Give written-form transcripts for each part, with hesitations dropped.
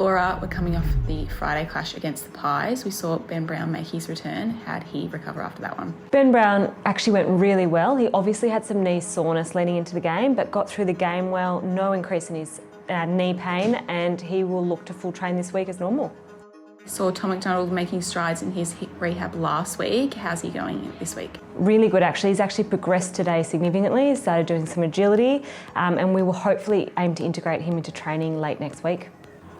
Laura, we're coming off the Friday clash against the Pies. We saw Ben Brown make his return. How'd he recover after that one? Ben Brown actually went really well. He obviously had some knee soreness leading into the game, but got through the game well, no increase in his knee pain, and he will look to full train this week as normal. Saw Tom McDonald making strides in his hip rehab last week. How's he going this week? Really good actually. He's actually progressed today significantly. He started doing some agility and we will hopefully aim to integrate him into training late next week.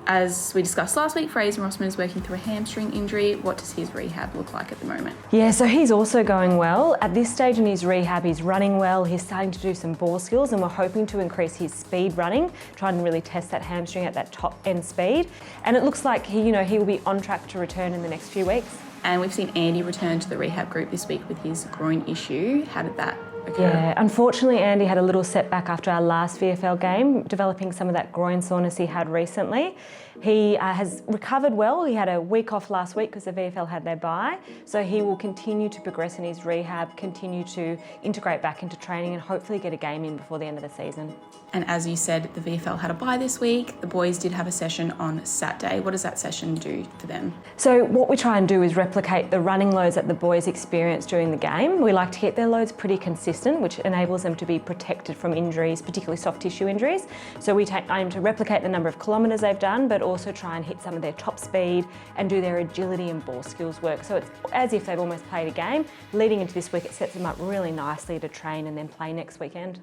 As we discussed last week, Fraser Rossman is working through a hamstring injury. What does his rehab look like at the moment? Yeah, so he's also going well. At this stage in his rehab, he's running well. He's starting to do some ball skills and we're hoping to increase his speed running, trying to really test that hamstring at that top end speed. And it looks like he will be on track to return in the next few weeks. And we've seen Andy return to the rehab group this week with his groin issue. How did that occur? Yeah, unfortunately Andy had a little setback after our last VFL game, developing some of that groin soreness he had recently. He has recovered well. He had a week off last week because the VFL had their bye. So he will continue to progress in his rehab, continue to integrate back into training and hopefully get a game in before the end of the season. And as you said, the VFL had a bye this week. The boys did have a session on Saturday. What does that session do for them? So what we try and do is replicate the running loads that the boys experience during the game. We like to keep their loads pretty consistent, which enables them to be protected from injuries, particularly soft tissue injuries. So we aim to replicate the number of kilometres they've done, but also try and hit some of their top speed and do their agility and ball skills work. So it's as if they've almost played a game. Leading into this week, it sets them up really nicely to train and then play next weekend.